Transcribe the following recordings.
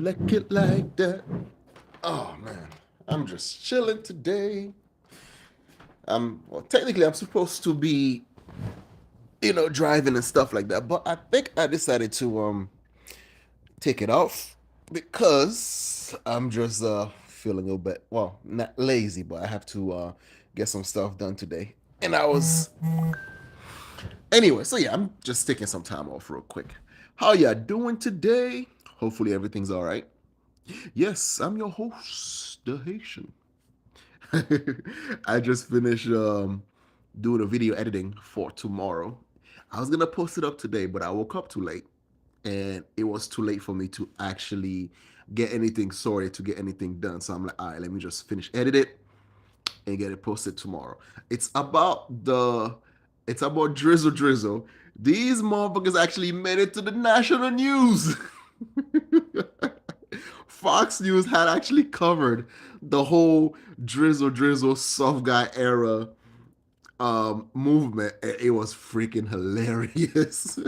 like it like that. Oh man, I'm just chilling today. Technically I'm supposed to be, driving and stuff like that, but I think I decided to take it off because I'm just feeling a little bit, well, not lazy, but I have to get some stuff done today. And I was anyway, so yeah, I'm just taking some time off real quick. How ya doing today? Hopefully everything's all right. Yes, I'm your host, the Haitian. I just finished doing a video editing for tomorrow. I was gonna post it up today, but I woke up too late, and it was too late for me to actually get anything sorted, to get anything done. So I'm like, all right, let me just finish edit it and get it posted tomorrow. It's about the, it's about Drizzle Drizzle. These motherfuckers actually made it to the national news. Fox News had actually covered the whole Drizzle Drizzle soft guy era movement, and it was freaking hilarious.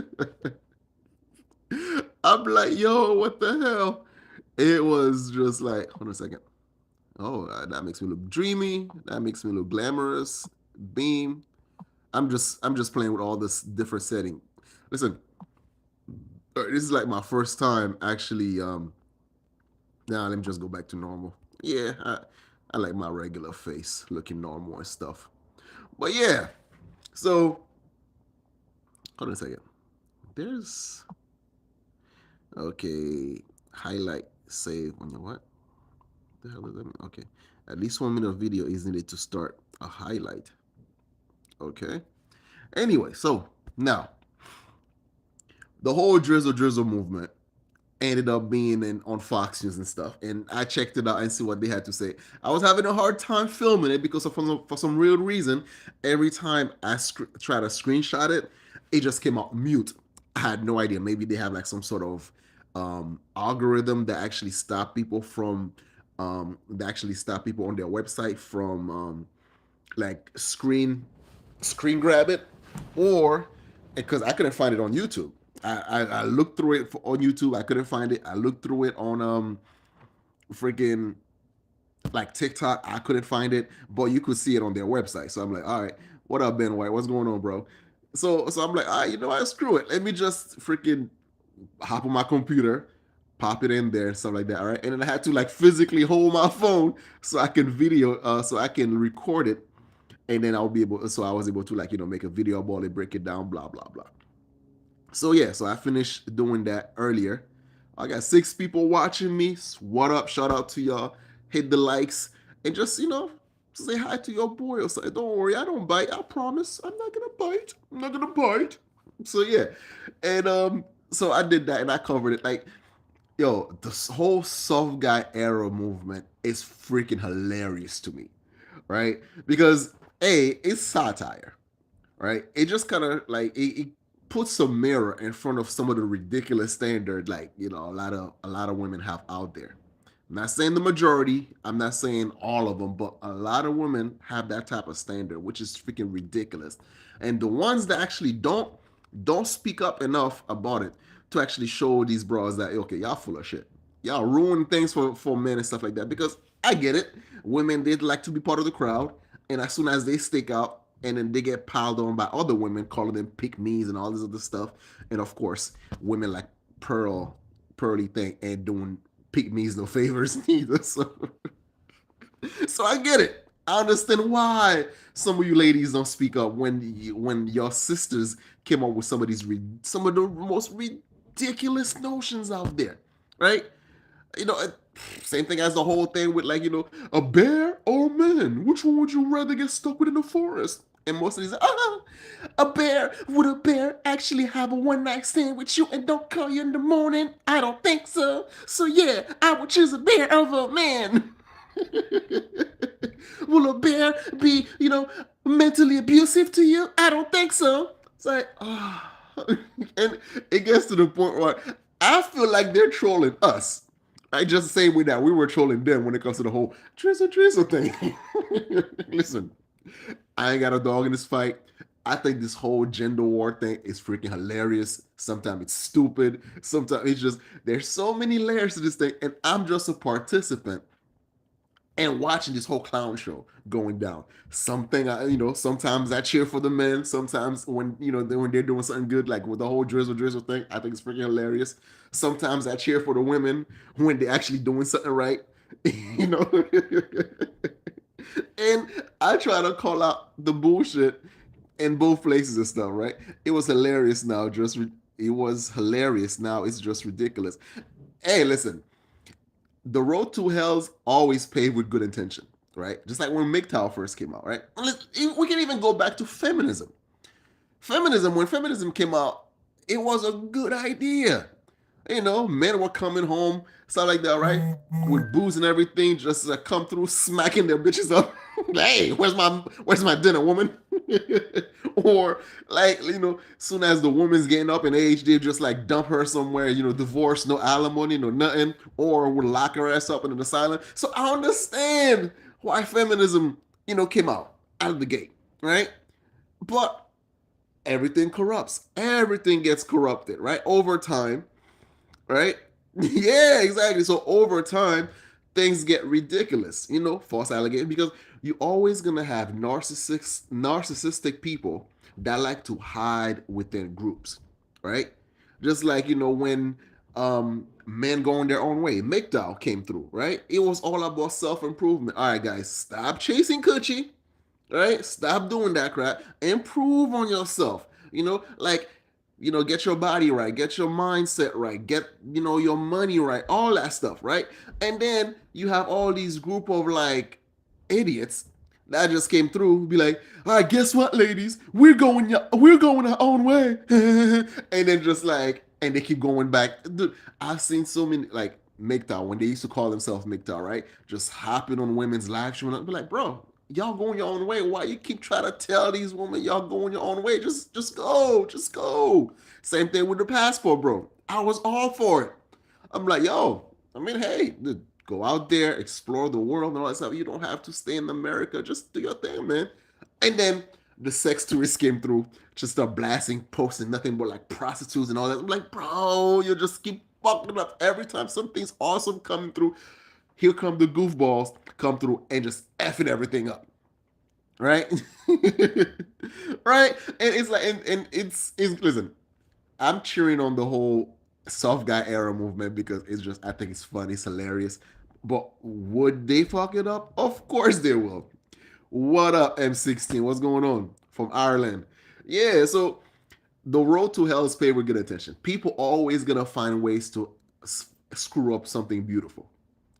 I'm like, yo, what the hell? It was just like, hold on a second. Oh, that makes me look dreamy. That makes me look glamorous. Beam. I'm just playing with all this different setting. Listen, this is like my first time actually. Now let me just go back to normal. Yeah, I like my regular face looking normal and stuff. But yeah, so hold on a second. There's okay. Highlight save on your what? The hell does that mean? Okay. At least 1 minute of video is needed to start a highlight. Okay. Anyway, so now the whole Drizzle Drizzle movement ended up being on Fox News and stuff. And I checked it out and see what they had to say. I was having a hard time filming it because for some real reason, every time I try to screenshot it, it just came out mute. I had no idea. Maybe they have like some sort of algorithm that actually stop people from on their website from like screen grab it, or because I couldn't find it on YouTube. I looked through it on YouTube. I couldn't find it. I looked through it on freaking like TikTok. I couldn't find it, but you could see it on their website. So I'm like, all right, what up, Ben White? What's going on, bro? So I'm like, all right, screw it. Let me just freaking hop on my computer, pop it in there and stuff like that. All right, and then I had to like physically hold my phone so I can so I can record it, and then I'll be able. So I was able to like make a video about it, break it down, blah blah blah. So yeah, so I finished doing that earlier. I got 6 people watching me. What up? Shout out to y'all. Hit the likes and just say hi to your boy or something. Don't worry, I don't bite. I promise. I'm not gonna bite. I'm not gonna bite. So yeah, and so I did that and I covered it. Like, yo, this whole soft guy era movement is freaking hilarious to me, right? Because it's satire, right? It just kind of like it puts a mirror in front of some of the ridiculous standard, like a lot of women have out there. I'm not saying the majority. I'm not saying all of them, but a lot of women have that type of standard, which is freaking ridiculous. And the ones that actually don't speak up enough about it to actually show these bras that okay, y'all full of shit. Y'all ruin things for men and stuff like that. Because I get it, women did like to be part of the crowd, and as soon as they stick out, and then they get piled on by other women, calling them pick me's and all this other stuff. And of course, women like Pearly thing ain't doing pick me's no favors neither. So I get it. I understand why some of you ladies don't speak up when your sisters came up with some of the most ridiculous notions out there, right? You know, same thing as the whole thing with like a bear or a man. Which one would you rather get stuck with in the forest? And most of these, a bear. Would a bear actually have a one-night stand with you and don't call you in the morning? I don't think so. So yeah, I would choose a bear over a man. Will a bear be, mentally abusive to you? I don't think so. It's like, and it gets to the point where I feel like they're trolling us. I just the same way that we were trolling them when it comes to the whole drizzle drizzle thing. Listen, I ain't got a dog in this fight. I think this whole gender war thing is freaking hilarious. Sometimes it's stupid. Sometimes it's just there's so many layers to this thing, and I'm just a participant and watching this whole clown show going down. Something sometimes I cheer for the men. Sometimes when they're doing something good, like with the whole drizzle thing, I think it's freaking hilarious. Sometimes I cheer for the women when they're actually doing something right. you know, and I try to call out the bullshit in both places and stuff. Right? It was hilarious. It was hilarious. Now it's just ridiculous. Hey, listen, the road to hell's always paved with good intention, right? Just like when MGTOW first came out, right? We can even go back to feminism. When feminism came out, it was a good idea. Men were coming home, stuff like that, right? With booze and everything, just come through smacking their bitches up. Hey, where's my dinner, woman? Or like, soon as the woman's getting up in age, they just like dump her somewhere, divorce, no alimony, no nothing, or would lock her ass up in an asylum. So I understand why feminism, came out of the gate, right? But everything corrupts. Everything gets corrupted, right? Over time, right? Yeah, exactly. So over time, things get ridiculous, false allegations, because you're always gonna have narcissistic people that like to hide within groups, right? Just like when men going their own way, MGTOW came through, right? It was all about self improvement. All right, guys, stop chasing coochie, right? Stop doing that crap. Improve on yourself. Get your body right, get your mindset right, get your money right, all that stuff, right? And then you have all these group of like idiots that just came through, be like, all right, guess what, ladies, we're going our own way, and then just like, and they keep going back. Dude, I've seen so many like MGTOW when they used to call themselves MGTOW, right? Just hopping on women's live stream and be like, bro, y'all going your own way. Why you keep trying to tell these women y'all going your own way? Just go, just go. Same thing with the passport, bro. I was all for it. I'm like, yo, I mean, hey, dude, go out there, explore the world and all that stuff. You don't have to stay in America. Just do your thing, man. And then the sex tourists came through, just start blasting, posting nothing but like prostitutes and all that. I'm like, bro, you just keep fucking up every time something's awesome coming through. Here come the goofballs come through and just effing everything up, right? Right? And it's like, and it's listen, I'm cheering on the whole soft guy era movement because it's just, I think it's funny, it's hilarious. But would they fuck it up? Of course they will. What up, M16? What's going on from Ireland? Yeah, so the road to hell is paved with good intention. People always gonna find ways to screw up something beautiful,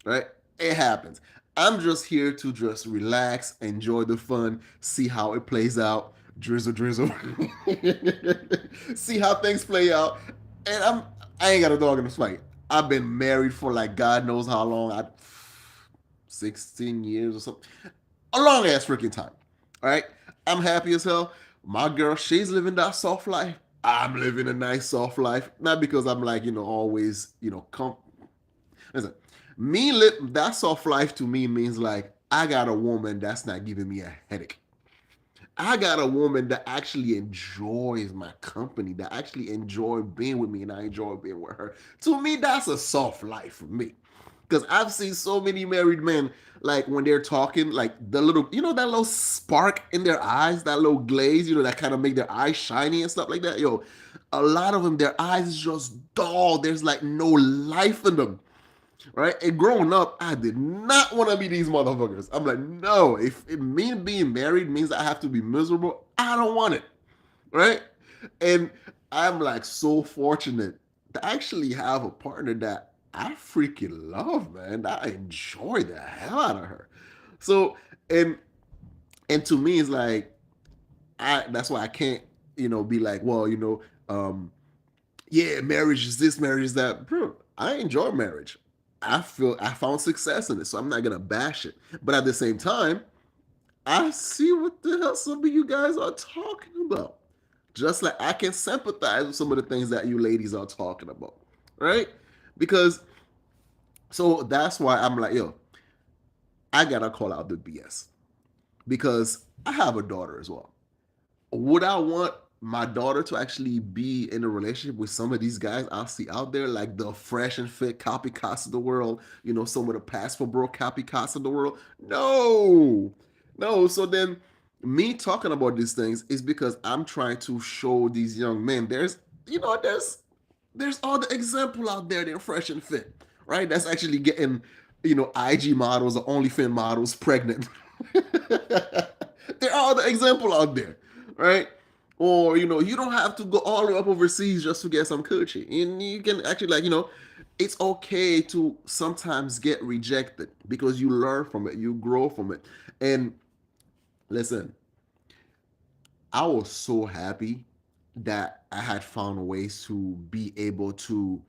right? It happens. I'm just here to just relax, enjoy the fun, see how it plays out. Drizzle. See how things play out. And I ain't got a dog in the fight. I've been married for like God knows how long. 16 years or something. A long ass freaking time. All right. I'm happy as hell. My girl, she's living that soft life. I'm living a nice soft life. Not because I'm like, always, listen, me live that soft life to me means like I got a woman that's not giving me a headache. I got a woman that actually enjoys my company, that actually enjoy being with me, and I enjoy being with her. To me, that's a soft life for me. Because I've seen so many married men, like when they're talking, like the little, that little spark in their eyes, that little glaze, that kind of make their eyes shiny and stuff like that. Yo, a lot of them, their eyes is just dull. There's like no life in them, right? And growing up, I did not want to be these motherfuckers. I'm like, no, if me being married means I have to be miserable, I don't want it, right? And I'm like so fortunate to actually have a partner that I freaking love, man. That I enjoy the hell out of her. So, and to me, it's like that's why I can't, be like, well, yeah, marriage is this, marriage is that. Bro, I enjoy marriage. I found success in it, so I'm not gonna bash it. But at the same time, I see what the hell some of you guys are talking about. Just like I can sympathize with some of the things that you ladies are talking about, right? Because so that's why I'm like, yo, I gotta call out the BS because I have a daughter as well. would I want my daughter to actually be in a relationship with some of these guys I see out there, like the fresh and fit copycats of the world, some of the passport bro copycats of the world? No, no. So then, me talking about these things is because I'm trying to show these young men there's all the example out there. They're fresh and fit, right? That's actually getting IG models or OnlyFans models pregnant. There are the example out there, right? Or you don't have to go all the way up overseas just to get some coochie. And you can actually it's okay to sometimes get rejected because you learn from it, you grow from it. And listen, I was so happy that I had found ways to be able to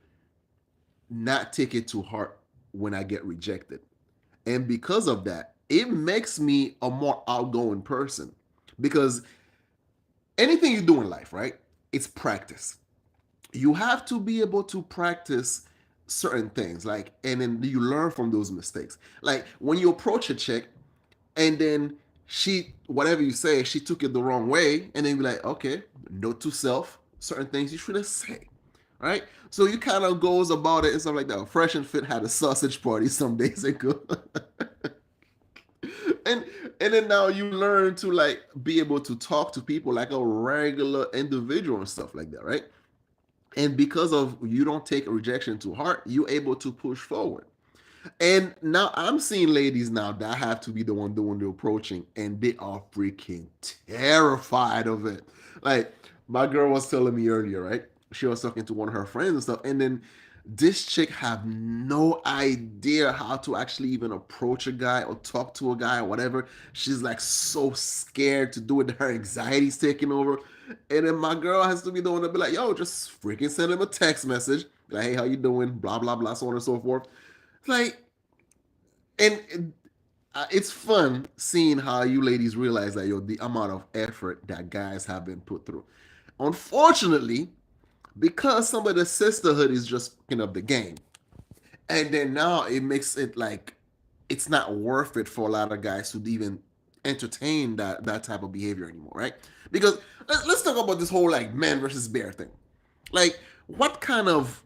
not take it to heart when I get rejected. And because of that, it makes me a more outgoing person. Because anything you do in life, right? It's practice. You have to be able to practice certain things, like, and then you learn from those mistakes. Like when you approach a chick, and then she, whatever you say, she took it the wrong way, and then you're like, okay, note to self, certain things you shouldn't say, right? So you kind of goes about it and stuff like that. Fresh and Fit had a sausage party some days ago. and and then now you learn to like be able to talk to people like a regular individual and stuff like that, right? And because of you don't take rejection to heart, you're able to push forward. And now I'm seeing ladies now that have to be the one doing the approaching, and they are freaking terrified of it. Like my girl was telling me earlier, right? She was talking to one of her friends and stuff, and then this chick have no idea how to actually even approach a guy or talk to a guy or whatever. She's like so scared to do it. Her anxiety's taking over. And then my girl has to be the one to be like, yo, just freaking send him a text message. Like, hey, how you doing? Blah, blah, blah, so on and so forth. Like, and it's fun seeing how you ladies realize that the amount of effort that guys have been put through. Unfortunately, because some of the sisterhood is just picking up the game, and then now it makes it like it's not worth it for a lot of guys to even entertain that type of behavior anymore, right? Because let's talk about this whole like man versus bear thing. Like, what kind of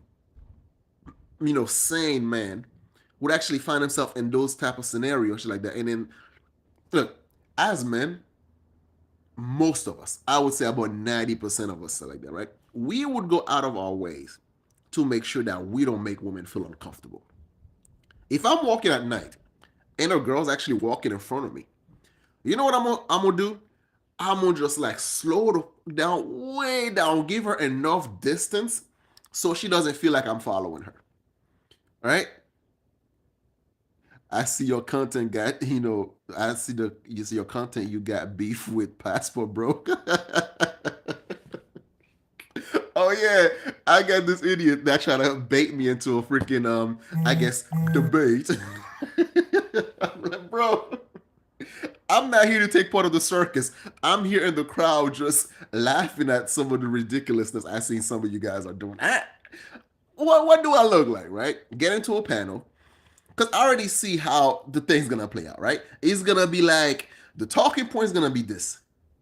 sane man would actually find himself in those type of scenarios like that? And then look, as men, most of us, I would say about 90% of us are like that, right? We would go out of our ways to make sure that we don't make women feel uncomfortable. If I'm walking at night and a girl's actually walking in front of me, you know what I'm gonna do? I'm gonna just like slow down, way down, give her enough distance so she doesn't feel like I'm following her. Right? I see your content got, I see you see your content, you got beef with Passport Bro. Oh yeah, I got this idiot that tried to bait me into a freaking I guess debate. I'm like, bro, I'm not here to take part of the circus. I'm here in the crowd just laughing at some of the ridiculousness I seen some of you guys are doing. What do I look like, right? Get into a panel, because I already see how the thing's gonna play out, right? It's gonna be like the talking point is gonna be this: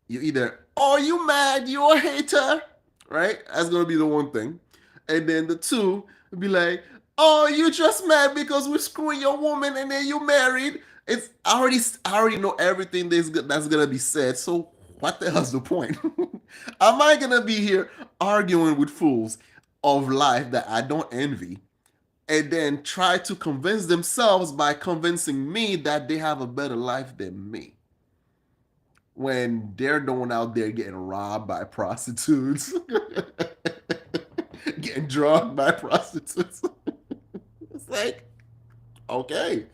you either, oh, you mad, you a hater, right? That's gonna be the one thing, and then the two would be like, oh, you just mad because we're screwing your woman, and then you married. I already know everything that's gonna be said. So what the hell's the point? Am I gonna be here arguing with fools of life that I don't envy, and then try to convince themselves by convincing me that they have a better life than me when they're the one out there getting robbed by prostitutes, getting drugged by prostitutes? It's like, okay.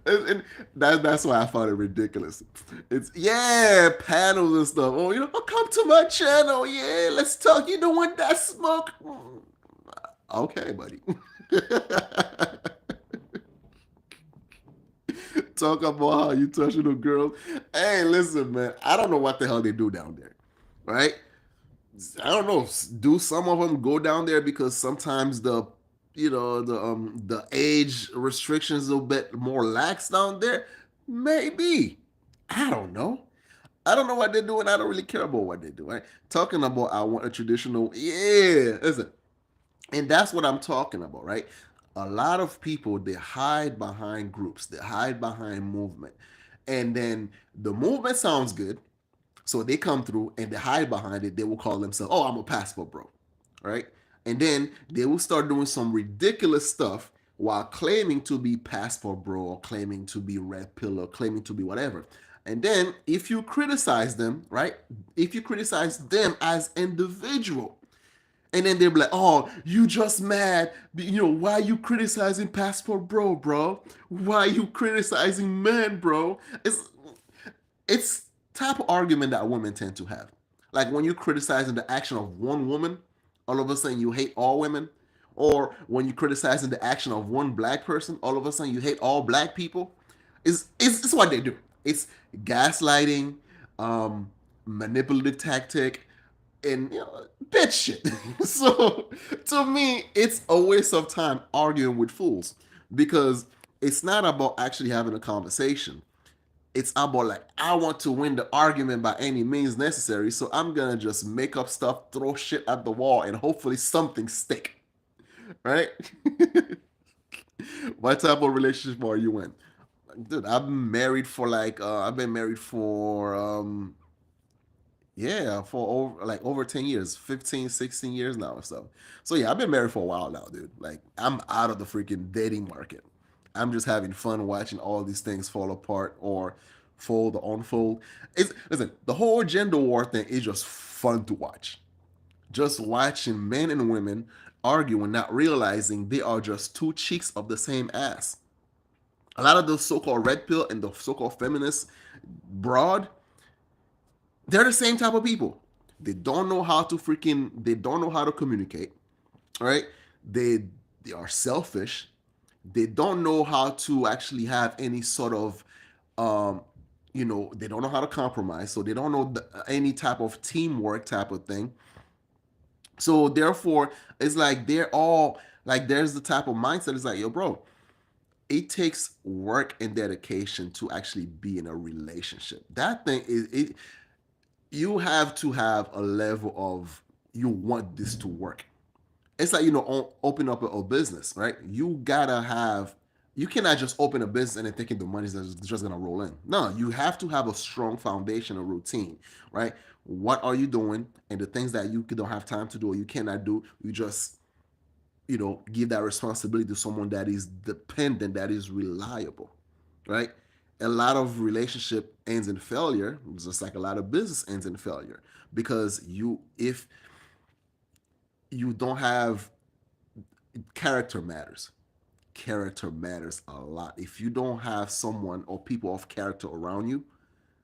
And that's why I found it ridiculous. It's yeah, panels and stuff. Oh, oh, come to my channel. Yeah, let's talk. You don't want that smoke. Okay, buddy. Talk about how you touching a girl. Hey, listen, man. I don't know what the hell they do down there, right? I don't know. Do some of them go down there because sometimes the age restrictions a bit more lax down there? Maybe. I don't know. I don't know what they're doing. I don't really care about what they do. Right? Talking about I want a traditional, yeah, listen, and that's what I'm talking about, right? A lot of people they hide behind groups, they hide behind movement, and then the movement sounds good, so they come through and they hide behind it. They will call themselves, "Oh, I'm a passport bro," right? And then they will start doing some ridiculous stuff while claiming to be passport bro or claiming to be red pill or claiming to be whatever. And then if you criticize them, right? If you criticize them as individual, and then they'll be like, "Oh, you just mad? Why you criticizing passport bro, bro? Why you criticizing men, bro?" It's type of argument that women tend to have. Like when you're criticizing the action of one woman, all of a sudden you hate all women. Or when you're criticizing the action of one black person, all of a sudden you hate all black people. It's what they do. It's gaslighting, manipulative tactic, and bitch shit. So to me, it's a waste of time arguing with fools because it's not about actually having a conversation. It's about like I want to win the argument by any means necessary, so I'm gonna just make up stuff, throw shit at the wall, and hopefully something stick. Right? What type of relationship are you in? Dude, I've been married for yeah, for over 10 years, 15, 16 years now or so. So yeah, I've been married for a while now, dude. Like I'm out of the freaking dating market. I'm just having fun watching all these things fall apart or fold or unfold. Listen, the whole gender war thing is just fun to watch. Just watching men and women arguing, not realizing they are just two cheeks of the same ass. A lot of the so-called red pill and the so-called feminist broad, they're the same type of people. They don't know how to communicate, right? They they are selfish. They don't know how to actually have any sort of um they don't know how to compromise, so they don't know any type of teamwork type of thing. So therefore, it's like they're all like there's the type of mindset. It's like, yo, bro, it takes work and dedication to actually be in a relationship. That thing is it. You have to have a level of you want this to work. It's like open up a business, right? You cannot just open a business and then thinking the money's just gonna roll in. No, you have to have a strong foundation, a routine, right? What are you doing, and the things that you don't have time to do or you cannot do, you just give that responsibility to someone that is dependent, that is reliable, right? A lot of relationship ends in failure, just like a lot of business ends in failure, because if you don't have character matters. Character matters a lot. If you don't have someone or people of character around you,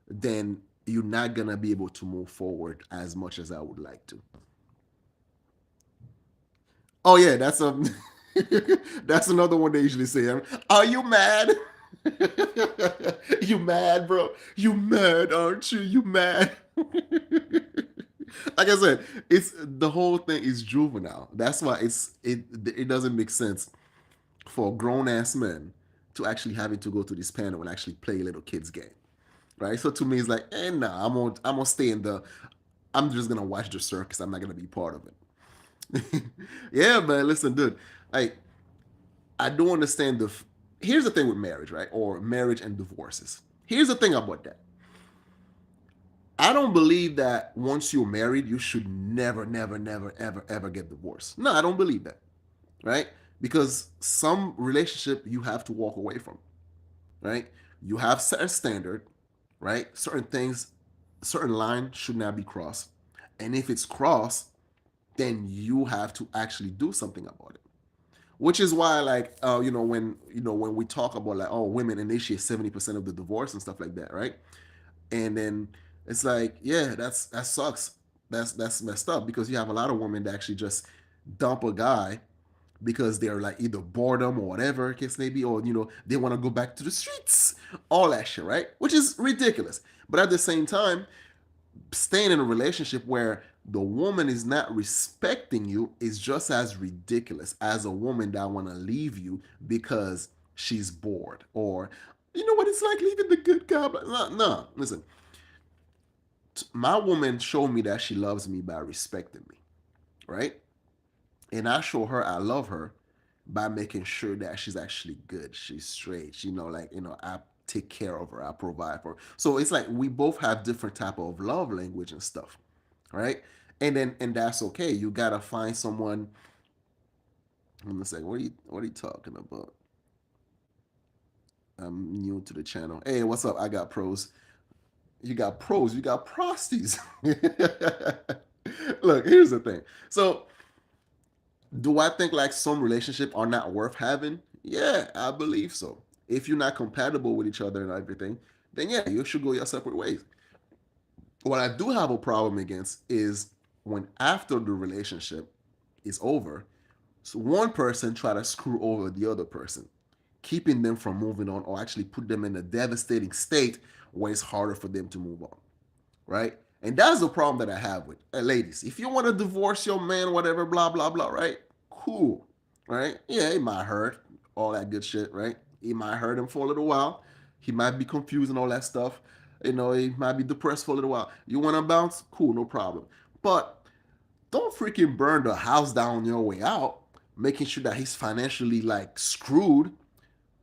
then you're not gonna be able to move forward as much as I would like to. Oh yeah, that's another one they usually say. Are you mad? You mad, bro? You mad, aren't you? You mad? Like I said, it's the whole thing is juvenile. That's why it doesn't make sense for grown ass men to actually having to go to this panel and actually play a little kids game, right? So to me, it's like, nah, I'm gonna stay in the. I'm just gonna watch the circus. I'm not gonna be part of it. Yeah, man. Listen, dude. Like, I do understand Here's the thing with marriage, right? Or marriage and divorces. Here's the thing about that. I don't believe that once you're married, you should never, never, never, ever, ever get divorced. No, I don't believe that, right? Because some relationship you have to walk away from, right? You have certain standard, right? Certain things, certain line should not be crossed, and if it's crossed, then you have to actually do something about it. Which is why, like, when we talk about like, oh, women initiate 70% of the divorce and stuff like that, right? And then it's like, yeah, that sucks. That's messed up because you have a lot of women that actually just dump a guy because they're like either boredom or whatever case may be, or they want to go back to the streets, all that shit, right? Which is ridiculous. But at the same time, staying in a relationship where the woman is not respecting you is just as ridiculous as a woman that want to leave you because she's bored or You know what it's like leaving the good guy? No, no. Listen, my woman showed me that she loves me by respecting me, right? And I show her I love her by making sure that she's actually good, she's straight, like I take care of her, I provide for her. So it's like we both have different type of love language and stuff, right? And that's okay. You gotta find someone. I'm gonna say, what are you talking about? I'm new to the channel. Hey, what's up? I got pros. You got pros. You got prosties. Look, here's the thing. So, do I think like some relationship are not worth having? Yeah, I believe so. If you're not compatible with each other and everything, then yeah, you should go your separate ways. What I do have a problem against is when after the relationship is over, so one person try to screw over the other person, keeping them from moving on or actually put them in a devastating state where it's harder for them to move on, right? And that's the problem that I have with ladies. If you want to divorce your man, whatever, blah, blah, blah, right? Cool, right? Yeah, it might hurt, all that good shit, right? It might hurt him for a little while. He might be confused and all that stuff. He might be depressed for a little while. You want to bounce? Cool, no problem. But don't freaking burn the house down on your way out, making sure that he's financially like screwed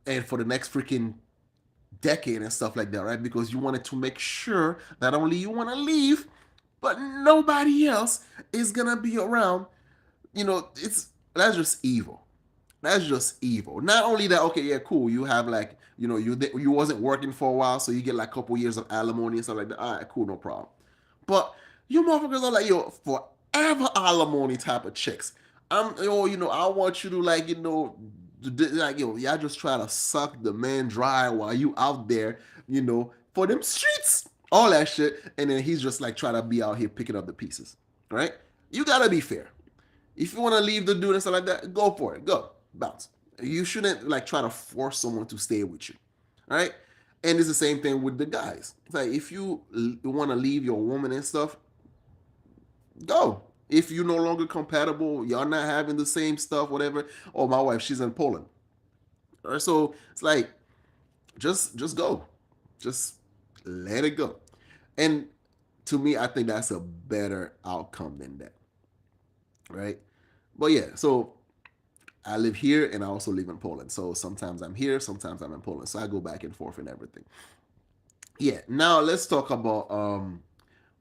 and for the next freaking decade and stuff like that, right? Because you wanted to make sure not only you want to leave, but nobody else is gonna be around. It's that's just evil. That's just evil. Not only that, okay, yeah, cool. You have like, you wasn't working for a while, so you get like a couple years of alimony and stuff like that. All right, cool, no problem. But you motherfuckers are like, forever alimony type of chicks. I want you to like, like, y'all just try to suck the man dry while you out there, for them streets, all that shit. And then he's just like trying to be out here picking up the pieces, right? You gotta be fair. If you want to leave the dude and stuff like that, go for it. Go. Bounce. You shouldn't like try to force someone to stay with you. Right? And it's the same thing with the guys. It's like if you want to leave your woman and stuff, go. If you're no longer compatible, y'all not having the same stuff, whatever. Oh, my wife, she's in Poland. All right, so it's like just go. Just let it go. And to me, I think that's a better outcome than that. Right? But yeah, so I live here and I also live in Poland. So sometimes I'm here, sometimes I'm in Poland. So I go back and forth and everything. Yeah. Now let's talk about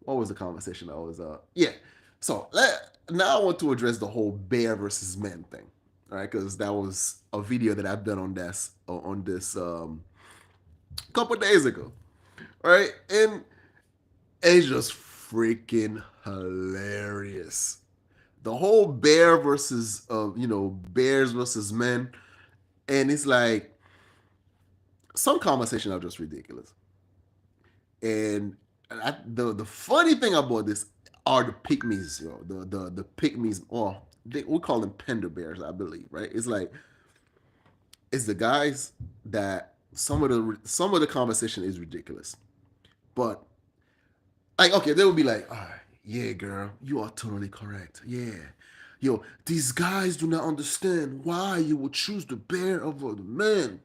what was the conversation I was yeah. So now I want to address the whole bear versus men thing. All right, because that was a video that I've done on this a couple days ago. All right, and it's just freaking hilarious. The whole bears versus men, and it's like some conversations are just ridiculous. And the funny thing about this are the pygmies, the pygmies. Or we call them panda bears, I believe, right? It's like it's the guys that some of the conversation is ridiculous, but like okay, they would be like, all right, yeah, girl, you are totally correct. Yeah. These guys do not understand why you would choose the bear over the man.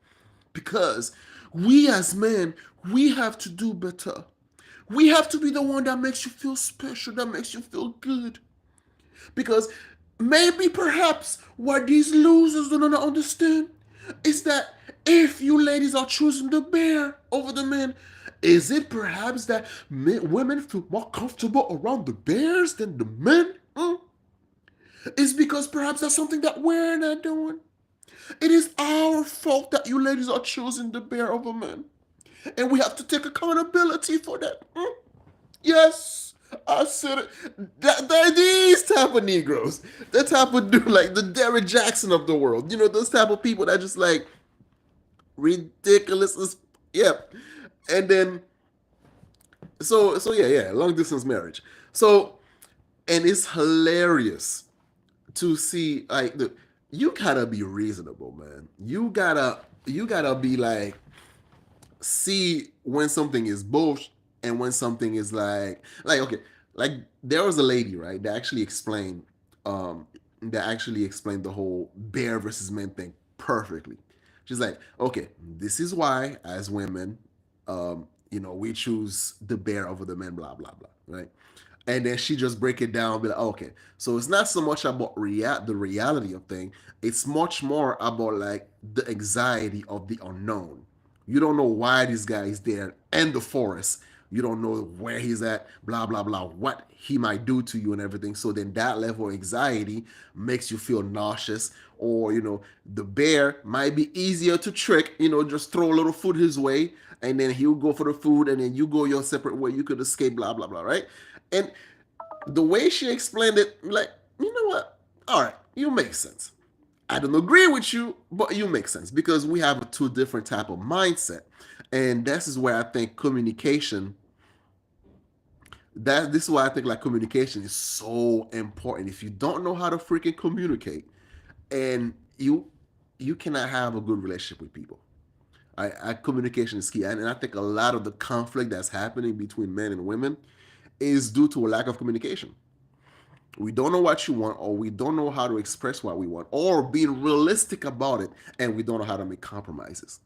Because we as men, we have to do better. We have to be the one that makes you feel special, that makes you feel good. Because maybe perhaps what these losers do not understand is that if you ladies are choosing the bear over the men, is it perhaps that women feel more comfortable around the bears than the men? It's because perhaps that's something that we're not doing. It is our fault that you ladies are choosing the bear over men. And we have to take accountability for that. Yes, I said it. They're these type of Negroes. That type of dude, like the Derrick Jackson of the world. Those type of people that just like ridiculous as yep. And then so yeah, long distance marriage. So and it's hilarious to see like you gotta be reasonable, man. You gotta be like see when something is bullshit and when something is like okay, like there was a lady, right, um that actually explained the whole bear versus men thing perfectly. She's like, okay, this is why as women, we choose the bear over the man, blah blah blah, right? And then she just break it down, and be like, okay, so it's not so much about the reality of thing. It's much more about like the anxiety of the unknown. You don't know why this guy is there in the forest. You don't know where he's at, blah blah blah, what he might do to you and everything. So then that level of anxiety makes you feel nauseous, or the bear might be easier to trick. Just throw a little food his way, and then he'll go for the food, and then you go your separate way. You could escape, blah blah blah, right? And the way she explained it, like, you know what? All right, you make sense. I don't agree with you, but you make sense because we have a two different type of mindset, and this is where I think communication. This is why I think like communication is so important. If you don't know how to freaking communicate, and you cannot have a good relationship with people. Communication is key, and I think a lot of the conflict that's happening between men and women is due to a lack of communication. We don't know what you want, or we don't know how to express what we want, or being realistic about it, and we don't know how to make compromises.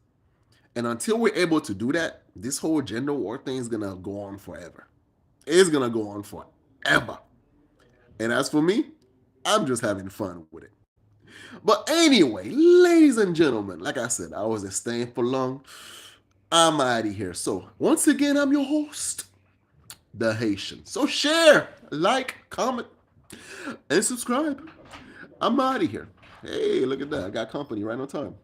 And until we're able to do that, this whole gender war thing is gonna go on forever. It's gonna go on forever. And as for me, I'm just having fun with it. But anyway, ladies and gentlemen, like I said, I wasn't staying for long. I'm out of here. So once again, I'm your host, the Haitian. So share, like, comment, and subscribe. I'm out of here. Hey, look at that. I got company right on time.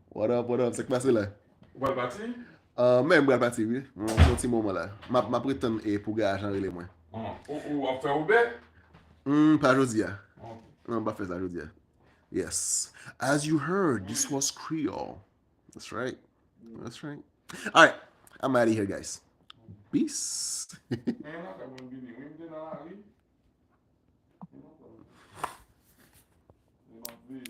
What up, what up? C'est quoi c'est là? Bois bâti? Même bois parti, oui. Un petit moment là. Ma prétend pour gars argent moi. Ou a fait Uber? Pas aujourd'hui. Non, pas fait ça aujourd'hui. Yes. As you heard, this was Creole. That's right. That's right. All right. I'm out of here, guys. Peace. É, não, acabou de vir.